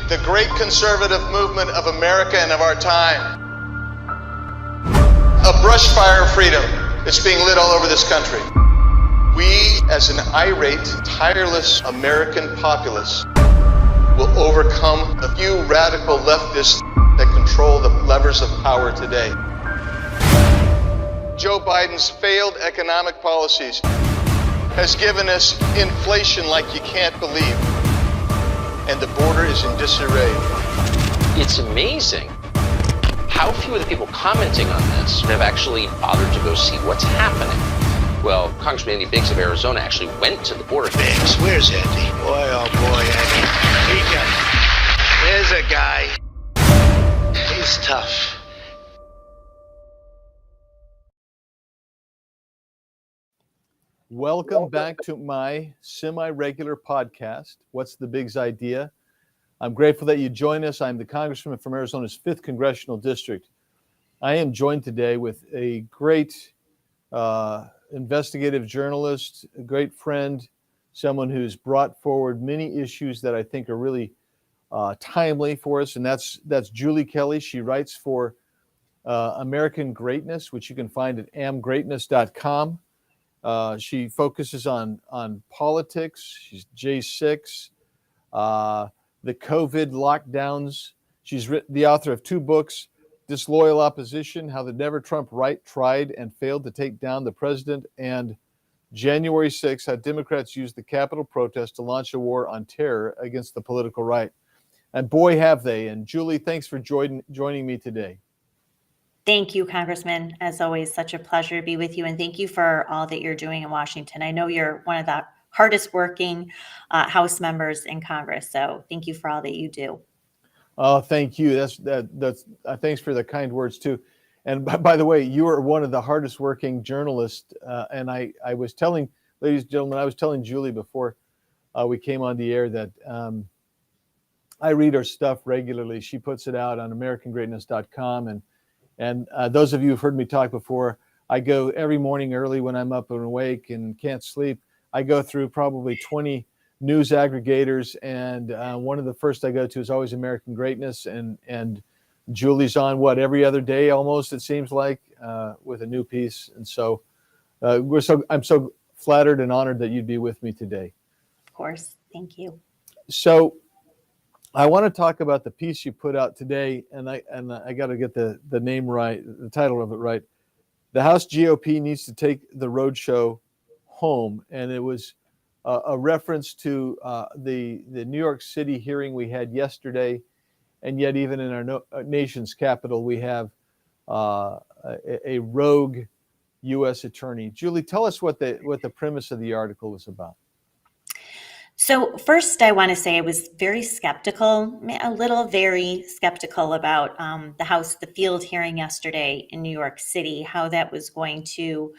the great conservative movement of America and of our time. A brush fire of freedom that's being lit all over this country. We, as an irate, tireless American populace, will overcome the few radical leftists that control the levers of power today. Joe Biden's failed economic policies has given us inflation like you can't believe, and the border is in disarray. It's amazing how few of the people commenting on this have actually bothered to go see what's happening. Well, Congressman Andy Biggs of Arizona actually went to the border. Biggs, where's Andy? Boy, oh boy, Andy. There's a guy. He's tough. Welcome back to my semi-regular podcast, What's the Biggs Idea? I'm grateful that you join us. I'm the Congressman from Arizona's 5th Congressional District. I am joined today with a great investigative journalist, a great friend, someone who's brought forward many issues that I think are really timely for us, and that's Julie Kelly. She writes for American Greatness, which you can find at amgreatness.com. She focuses on politics. She's J6, the COVID lockdowns. She's the author of 2 books, Disloyal Opposition, How the Never Trump Right Tried and Failed to Take Down the President, and January 6th, How Democrats Used the Capitol Protest to Launch a War on Terror Against the Political Right. And boy, have they. And Julie, thanks for joining me today. Thank you, Congressman. As always, such a pleasure to be with you. And thank you for all that you're doing in Washington. I know you're one of the hardest working House members in Congress. So thank you for all that you do. Oh, thank you. That's thanks for the kind words too. And by the way, you are one of the hardest working journalists. And I was telling, ladies and gentlemen, I was telling Julie before we came on the air that I read her stuff regularly. She puts it out on AmericanGreatness.com. And those of you who've heard me talk before, I go every morning early when I'm up and awake and can't sleep. I go through probably 20 news aggregators, and one of the first I go to is always American Greatness. And Julie's on every other day almost, it seems like, with a new piece. And so I'm so flattered and honored that you'd be with me today. Of course, thank you. So I want to talk about the piece you put out today, and I got to get the name right, the title of it right. The House GOP needs to take the roadshow home, and it was a reference to the New York City hearing we had yesterday, and yet even in our nation's capital we have a rogue U.S. attorney. Julie, tell us what the premise of the article was about. So first, I want to say I was very skeptical, very skeptical about the field hearing yesterday in New York City, how that was going to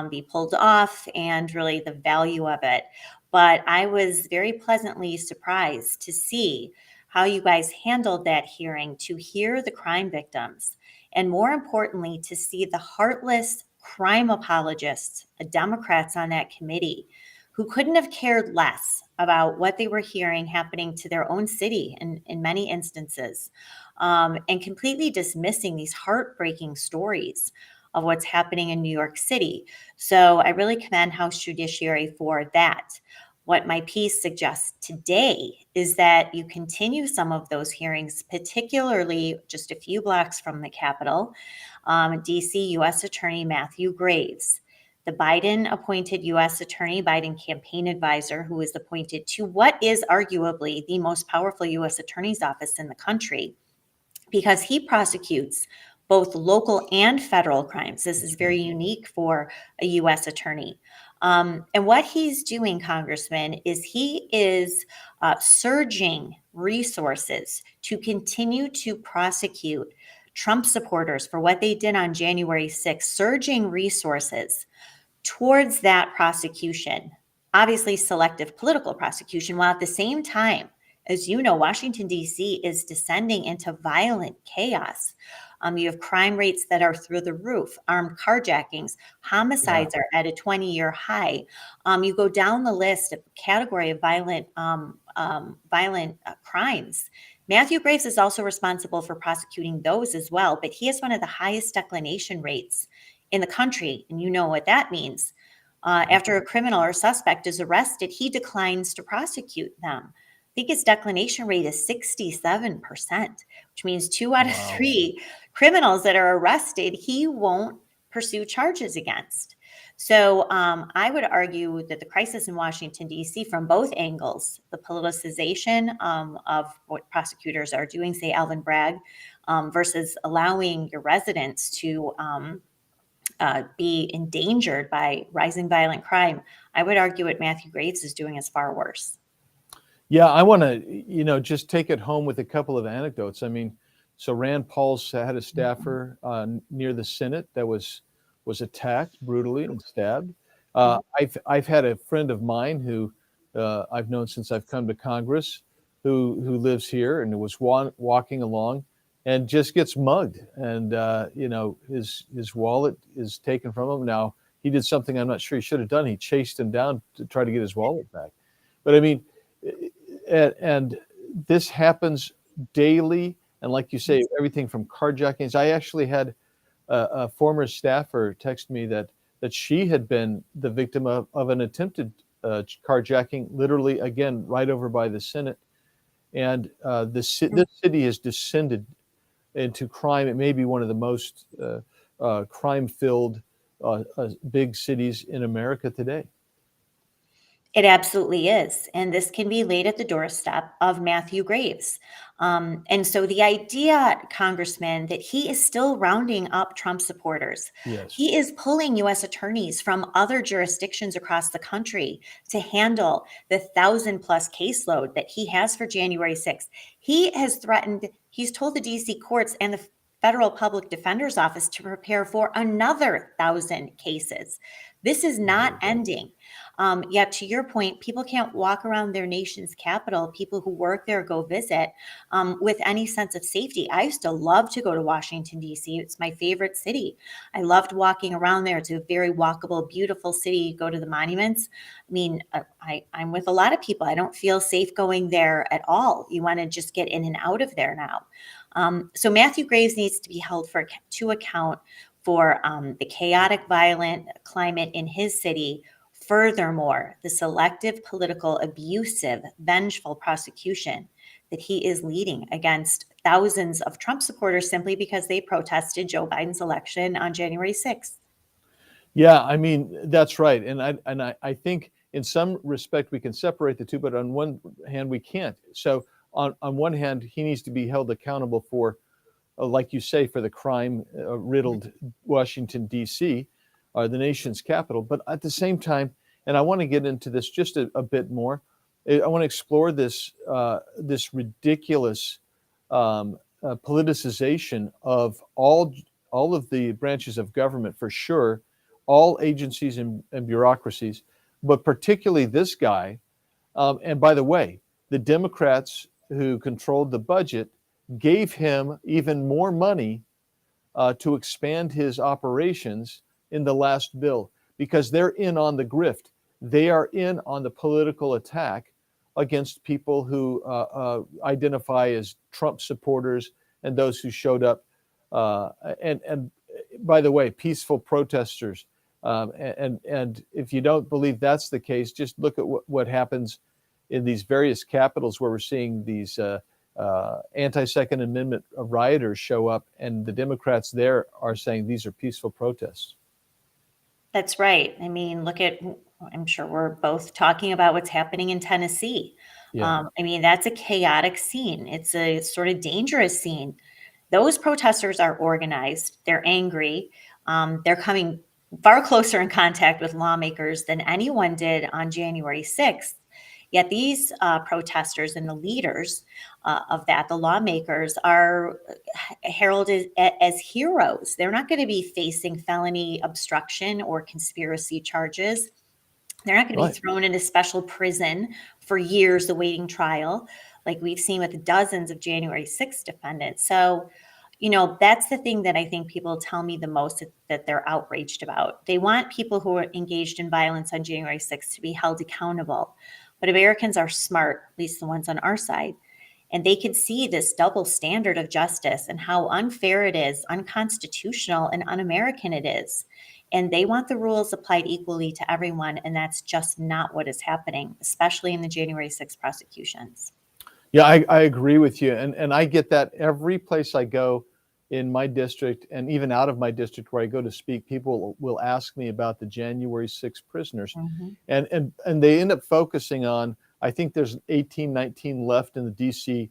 be pulled off and really the value of it. But I was very pleasantly surprised to see how you guys handled that hearing, to hear the crime victims, and more importantly, to see the heartless crime apologists, the Democrats on that committee, who couldn't have cared less about what they were hearing happening to their own city in many instances, and completely dismissing these heartbreaking stories of what's happening in New York City. So I really commend House Judiciary for that. What my piece suggests today is that you continue some of those hearings, particularly just a few blocks from the Capitol. DC U.S. Attorney Matthew Graves, the Biden-appointed U.S. Attorney, Biden campaign advisor, who is appointed to what is arguably the most powerful U.S. Attorney's office in the country, because he prosecutes both local and federal crimes. This is very unique for a U.S. attorney. And what he's doing, Congressman, is he is surging resources to continue to prosecute Trump supporters for what they did on January 6th, surging resources towards that prosecution, obviously selective political prosecution, while at the same time, as you know, Washington, D.C. is descending into violent chaos. You have crime rates that are through the roof, armed carjackings, homicides are at a 20-year high. You go down the list of category of violent crimes, Matthew Graves is also responsible for prosecuting those as well, but he has one of the highest declination rates in the country. And you know what that means. After a criminal or suspect is arrested, he declines to prosecute them. I think his declination rate is 67%, which means 2 out of 3 criminals that are arrested, he won't pursue charges against. So I would argue that the crisis in Washington, D.C., from both angles, the politicization of what prosecutors are doing, say Alvin Bragg, versus allowing your residents to be endangered by rising violent crime, I would argue what Matthew Graves is doing is far worse. Yeah, I want to, just take it home with a couple of anecdotes. I mean, so Rand Paul's had a staffer near the Senate that was attacked brutally and stabbed. I've had a friend of mine who I've known since I've come to Congress, who lives here and was walking along and just gets mugged, and his wallet is taken from him. Now, he did something I'm not sure he should have done. He chased him down to try to get his wallet back. But I mean, and this happens daily. And like you say, everything from carjackings. I actually had a former staffer text me that she had been the victim of an attempted carjacking, literally, again, right over by the Senate. And this city has descended into crime. It may be one of the most crime-filled big cities in America today. It absolutely is. And this can be laid at the doorstep of Matthew Graves. And so the idea, Congressman, that he is still rounding up Trump supporters. Yes. He is pulling U.S. attorneys from other jurisdictions across the country to handle the 1,000+ caseload that he has for January 6th. He has threatened, he's told the D.C. courts and the Federal Public Defender's Office to prepare for another 1,000 cases. This is not ending. Yet, to your point, people can't walk around their nation's capital, people who work there go visit, with any sense of safety. I used to love to go to Washington, D.C. It's my favorite city. I loved walking around there. It's a very walkable, beautiful city. You go to the monuments. I mean, I'm with a lot of people. I don't feel safe going there at all. You want to just get in and out of there now. So Matthew Graves needs to be held to account for the chaotic, violent climate in his city. Furthermore, the selective, political, abusive, vengeful prosecution that he is leading against thousands of Trump supporters simply because they protested Joe Biden's election on January 6th. Yeah, I mean, that's right. And I think in some respect we can separate the two, but on one hand we can't. So on one hand, he needs to be held accountable for, like you say, for the crime-riddled Washington, D.C., the nation's capital. But at the same time, and I want to get into this just a bit more, I want to explore this ridiculous politicization of all of the branches of government, for sure, all agencies and bureaucracies, but particularly this guy. And by the way, the Democrats who controlled the budget gave him even more money to expand his operations in the last bill, because they're in on the grift. They are in on the political attack against people who identify as Trump supporters and those who showed up. And by the way, peaceful protesters. And if you don't believe that's the case, just look at what happens in these various capitals where we're seeing these anti-Second Amendment rioters show up, and the Democrats there are saying these are peaceful protests. That's right. I mean, I'm sure we're both talking about what's happening in Tennessee. Yeah. I mean, that's a chaotic scene. It's a sort of dangerous scene. Those protesters are organized. They're angry. They're coming far closer in contact with lawmakers than anyone did on January 6th. Yet these protesters and the leaders of that, the lawmakers, are heralded as heroes. They're not going to be facing felony obstruction or conspiracy charges. They're not going to be thrown into special prison for years awaiting trial, like we've seen with dozens of January 6th defendants. So, that's the thing that I think people tell me the most that they're outraged about. They want people who are engaged in violence on January 6th to be held accountable. But Americans are smart, at least the ones on our side, And they could see this double standard of justice and how unfair it is, unconstitutional, and un-American it is. And they want the rules applied equally to everyone. And that's just not what is happening, especially in the January 6th prosecutions. Yeah, I agree with you. And I get that every place I go in my district, and even out of my district where I go to speak, people will ask me about the January 6th prisoners. Mm-hmm. And they end up focusing on, I think there's 18, 19 left in the DC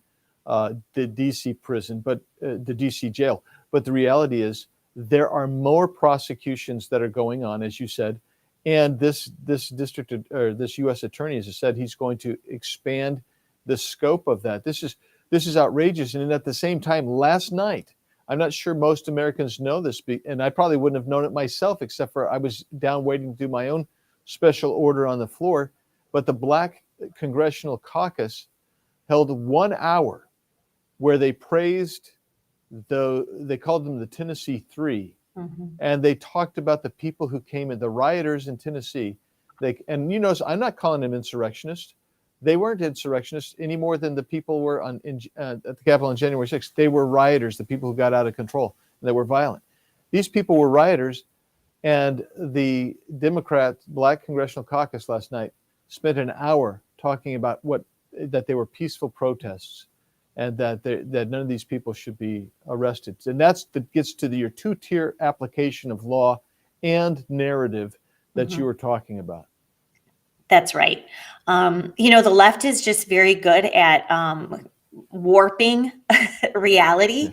prison, but the DC jail. But the reality is there are more prosecutions that are going on, as you said. And this district, or this U.S. attorney has said he's going to expand the scope of that. This is outrageous. And at the same time, last night, I'm not sure most Americans know this, and I probably wouldn't have known it myself, except for I was down waiting to do my own special order on the floor. But the Black Congressional Caucus held 1 hour where they praised they called them the Tennessee Three. Mm-hmm. And they talked about the people who came in, the rioters in Tennessee. And you notice, I'm not calling them insurrectionists. They weren't insurrectionists any more than the people were at the Capitol on January 6th. They were rioters, the people who got out of control, and they were violent. These people were rioters, and the Democrat Black Congressional Caucus last night spent an hour talking about that they were peaceful protests, and that none of these people should be arrested. And that gets to your two-tier application of law and narrative that you were talking about. That's right. The left is just very good at warping reality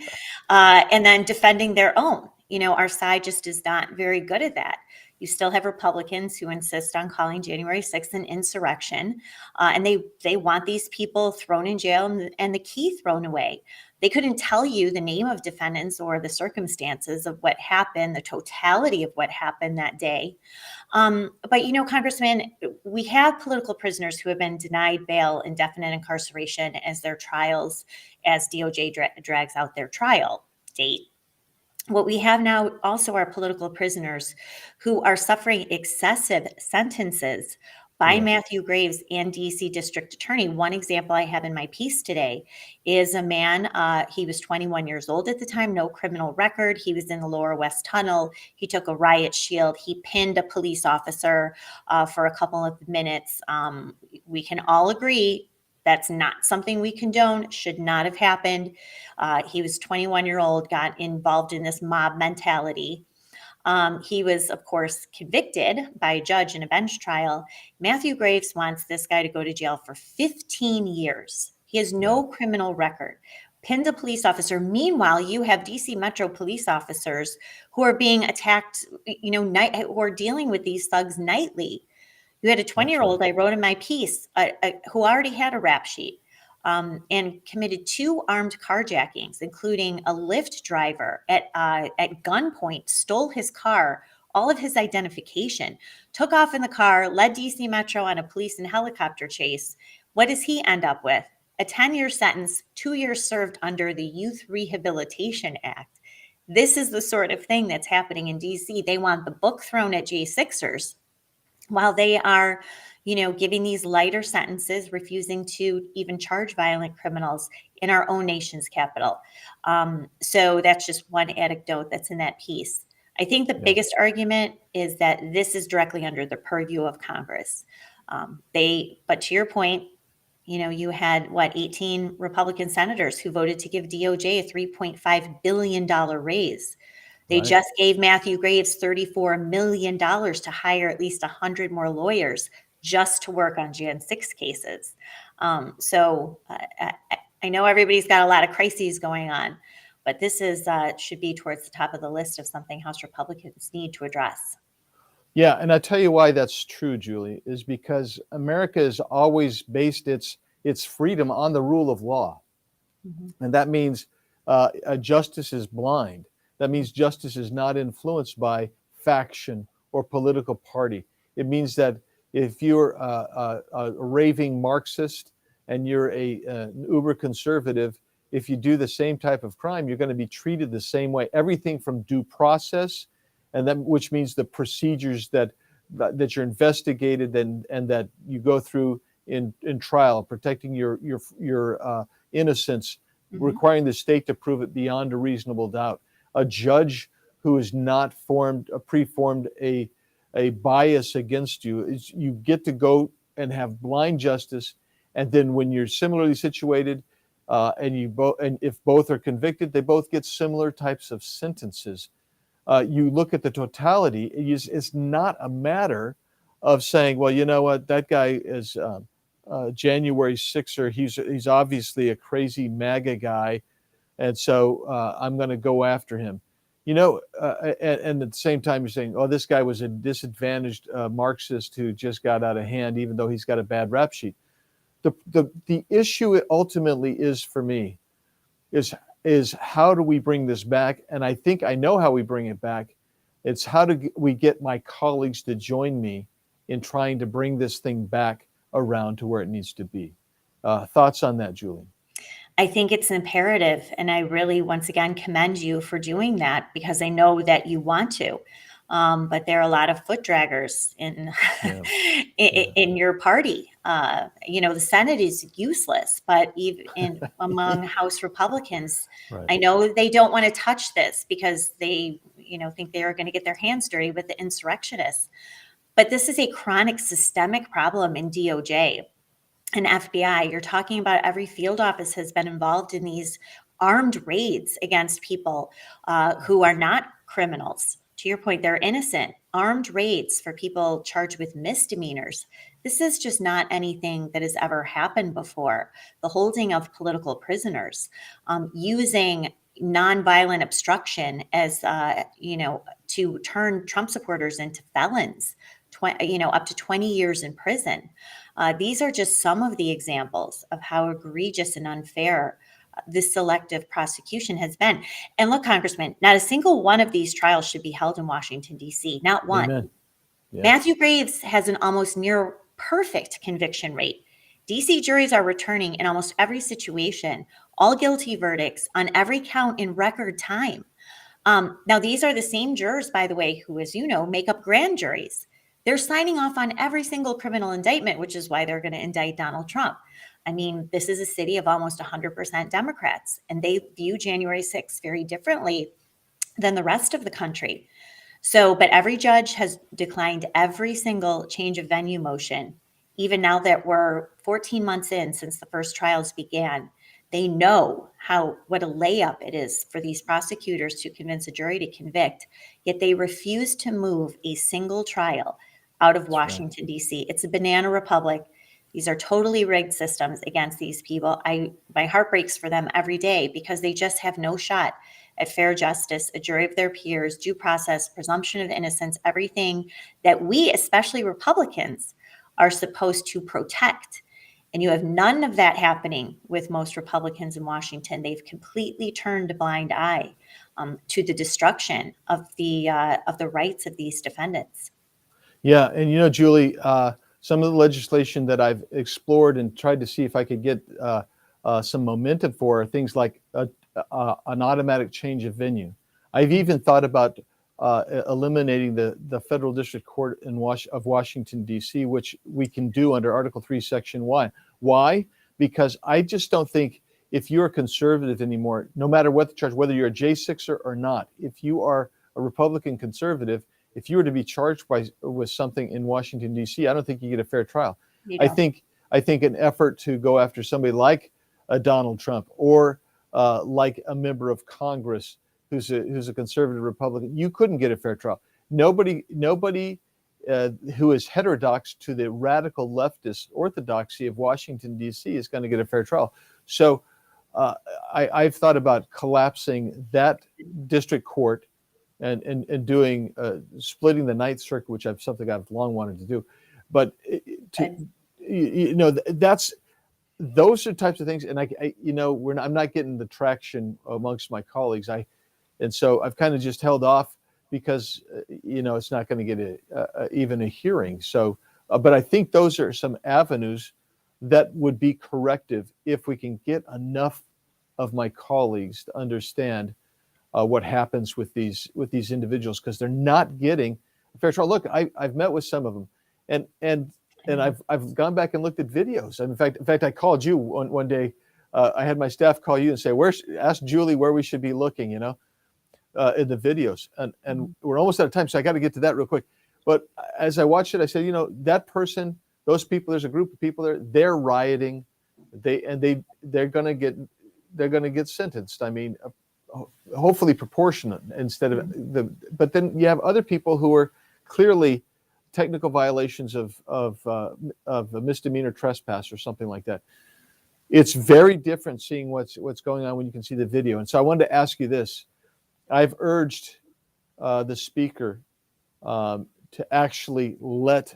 and then defending their own. Our side just is not very good at that. You still have Republicans who insist on calling January 6th an insurrection, and they want these people thrown in jail and the key thrown away. They couldn't tell you the name of defendants or the circumstances of what happened, the totality of what happened that day. But Congressman, we have political prisoners who have been denied bail, indefinite incarceration as DOJ drags out their trial date. What we have now also are political prisoners who are suffering excessive sentences by Matthew Graves and DC District Attorney. One example I have in my piece today is a man, he was 21 years old at the time, no criminal record. He was in the Lower West Tunnel. He took a riot shield. He pinned a police officer for a couple of minutes. We can all agree that's not something we condone, should not have happened. He was 21-year-old, got involved in this mob mentality. He was, of course, convicted by a judge in a bench trial. Matthew Graves wants this guy to go to jail for 15 years. He has no criminal record. Pinned a police officer. Meanwhile, you have DC Metro police officers who are being attacked, who are dealing with these thugs nightly. You had a 20-year-old, I wrote in my piece, who already had a rap sheet and committed 2 armed carjackings, including a Lyft driver at gunpoint, stole his car, all of his identification, took off in the car, led DC Metro on a police and helicopter chase. What does he end up with? A 10-year sentence, 2 years served under the Youth Rehabilitation Act. This is the sort of thing that's happening in DC. They want the book thrown at J6ers. While they are, giving these lighter sentences, refusing to even charge violent criminals in our own nation's capital. So that's just one anecdote that's in that piece. I think the biggest argument is that this is directly under the purview of Congress. But to your point, you had 18 Republican senators who voted to give DOJ a $3.5 billion raise. They just gave Matthew Graves $34 million to hire at least 100 more lawyers just to work on Jan 6 cases. So I know everybody's got a lot of crises going on, but this should be towards the top of the list of something House Republicans need to address. Yeah, and I tell you why that's true, Julie, is because America has always based its freedom on the rule of law. Mm-hmm. And that means justice is blind. That means justice is not influenced by faction or political party. It means that if you're a raving Marxist and you're an uber conservative, if you do the same type of crime, you're going to be treated the same way. Everything from due process, and that, which means the procedures that you're investigated and that you go through in trial, protecting your innocence, requiring the state to prove it beyond a reasonable doubt. A judge who has not preformed a bias against you, you get to go and have blind justice, and then when you're similarly situated, and if both are convicted, they both get similar types of sentences. You look at the totality. It's not a matter of saying, well, you know what, that guy is January 6er. He's obviously a crazy MAGA guy, and so I'm going to go after him. And at the same time, you're saying, oh, this guy was a disadvantaged Marxist who just got out of hand, even though he's got a bad rap sheet. The issue ultimately is, for me, is how do we bring this back? And I think I know how we bring it back. It's how do we get my colleagues to join me in trying to bring this thing back around to where it needs to be. Thoughts on that, Julie? I think it's imperative. And I really, once again, commend you for doing that, because I know that you want to. But there are a lot of foot draggers in your party. The Senate is useless, but even among House Republicans, right. I know they don't want to touch this because they, think they are going to get their hands dirty with the insurrectionists. But this is a chronic systemic problem in DOJ and FBI. You're talking about every field office has been involved in these armed raids against people who are not criminals. To your point, they're innocent. Armed raids for people charged with misdemeanors. This is just not anything that has ever happened before. The holding of political prisoners, using nonviolent obstruction as, to turn Trump supporters into felons, up to 20 years in prison. These are just some of the examples of how egregious and unfair this selective prosecution has been. And look, Congressman, not a single one of these trials should be held in Washington, D.C., not one. Amen. Yeah. Matthew Graves has an almost near perfect conviction rate. D.C. juries are returning in almost every situation, all guilty verdicts on every count in record time. Now, these are the same jurors, by the way, who, as you know, make up grand juries. They're signing off on every single criminal indictment, which is why they're going to indict Donald Trump. I mean, this is a city of almost 100% Democrats, and they view January 6th very differently than the rest of the country. But every judge has declined every single change of venue motion, even now that we're 14 months in since the first trials began. They know what a layup it is for these prosecutors to convince a jury to convict, yet they refuse to move a single trial out of Washington, D.C. It's a banana republic. These are totally rigged systems against these people. My heart breaks for them every day because they just have no shot at fair justice, a jury of their peers, due process, presumption of innocence, everything that we, especially Republicans, are supposed to protect. And you have none of that happening with most Republicans in Washington. They've completely turned a blind eye to the destruction of the rights of these defendants. Yeah, and Julie, some of the legislation that I've explored and tried to see if I could get some momentum for are things like an automatic change of venue. I've even thought about eliminating the Federal District Court of Washington, D.C., which we can do under Article 3, Section 1. Why? Because I just don't think if you're a conservative anymore, no matter what the charge, whether you're a J6er or not, if you are a Republican conservative, if you were to be charged with something in Washington, D.C., I don't think you get a fair trial. I think an effort to go after somebody like Donald Trump or like a member of Congress who's a conservative Republican, you couldn't get a fair trial. Nobody who is heterodox to the radical leftist orthodoxy of Washington, D.C. is going to get a fair trial. So I've thought about collapsing that district court and doing splitting the Ninth Circuit, which is something I've long wanted to do. But those are types of things, and I'm not getting the traction amongst my colleagues. And so I've kind of just held off because it's not going to get even a hearing. So, but I think those are some avenues that would be corrective if we can get enough of my colleagues to understand what happens with these individuals, because they're not getting a fair trial. Look, I've met with some of them, and I've gone back and looked at videos. In fact, I called you one day I had my staff call you and say, ask Julie where we should be looking, in the videos. And we're almost out of time, so I got to get to that real quick. But as I watched it, I said, that person, those people, there's a group of people there, they're rioting. They're going to get sentenced. I mean, hopefully proportionate instead of but then you have other people who are clearly technical violations of a misdemeanor trespass or something like that. It's very different seeing what's going on when you can see the video. And so I wanted to ask you this. I've urged the speaker to actually let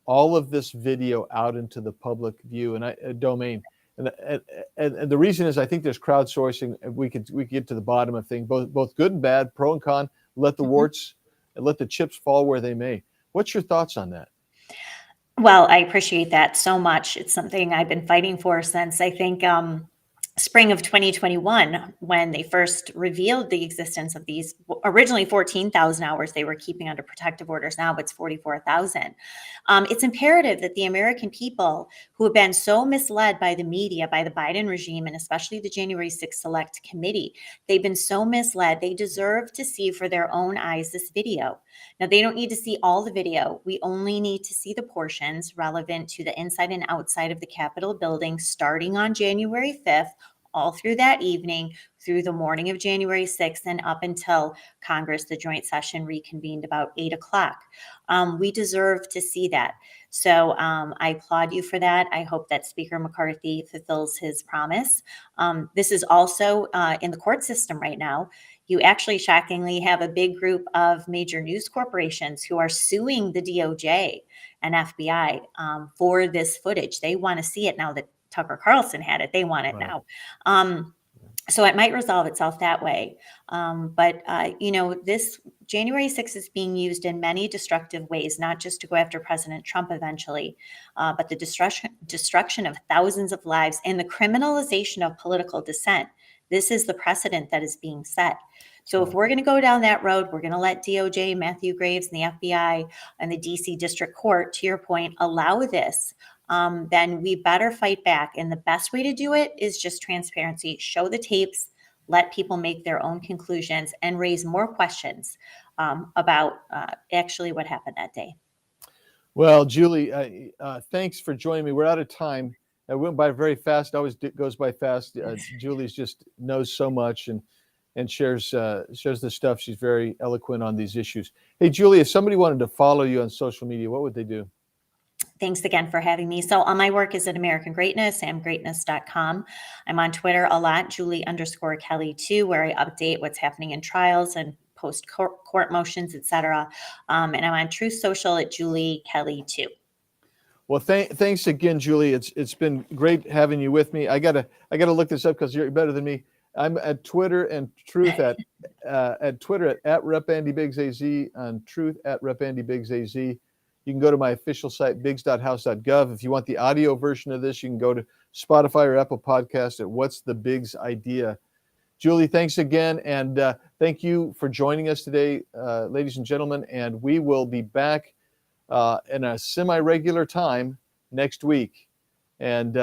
all of this video out into the public view and domain. And the reason is I think there's crowdsourcing. We could get to the bottom of things, both good and bad, pro and con. Let the warts and let the chips fall where they may. What's your thoughts on that? Well, I appreciate that so much. It's something I've been fighting for since I think spring of 2021, when they first revealed the existence of these. Originally 14,000 hours they were keeping under protective orders. Now it's 44,000. It's imperative that the American people who have been so misled by the media, by the Biden regime, and especially the January 6th Select Committee, they've been so misled. They deserve to see for their own eyes this video. Now, they don't need to see all the video. We only need to see the portions relevant to the inside and outside of the Capitol building, starting on January 5th, all through that evening, through the morning of January 6th, and up until Congress, the joint session, reconvened about 8 o'clock. We deserve to see that. So I applaud you for that. I hope that Speaker McCarthy fulfills his promise. This is also in the court system right now. You actually shockingly have a big group of major news corporations who are suing the DOJ and FBI for this footage. They want to see it now that Tucker Carlson had it. They want it now. So it might resolve itself that way. But this January 6th is being used in many destructive ways, not just to go after President Trump eventually, but the destruction of thousands of lives and the criminalization of political dissent. This is the precedent that is being set. So if we're going to go down that road, we're going to let DOJ, Matthew Graves, and the FBI and the DC District Court, to your point, allow this, then we better fight back. And the best way to do it is just transparency. Show the tapes, let people make their own conclusions, and raise more questions about actually what happened that day. Well, Julie, thanks for joining me. We're out of time. It went by very fast. It always goes by fast. Julie's just knows so much and shares the stuff. She's very eloquent on these issues. Hey, Julie, if somebody wanted to follow you on social media, what would they do? Thanks again for having me. So all my work is at American Greatness, amgreatness.com. I'm on Twitter a lot, Julie_Kelly too, where I update what's happening in trials and post court motions, etc. And I'm on Truth Social at Julie Kelly too. Well, thanks again, Julie. It's been great having you with me. I gotta look this up because you're better than me. I'm at Twitter and Truth at Twitter at RepAndyBiggsAZ, on Truth at RepAndyBiggsAZ. You can go to my official site, biggs.house.gov. If you want the audio version of this, you can go to Spotify or Apple Podcast at What's the Biggs Idea. Julie, thanks again, and thank you for joining us today, ladies and gentlemen. And we will be back in a semi-regular time next week. And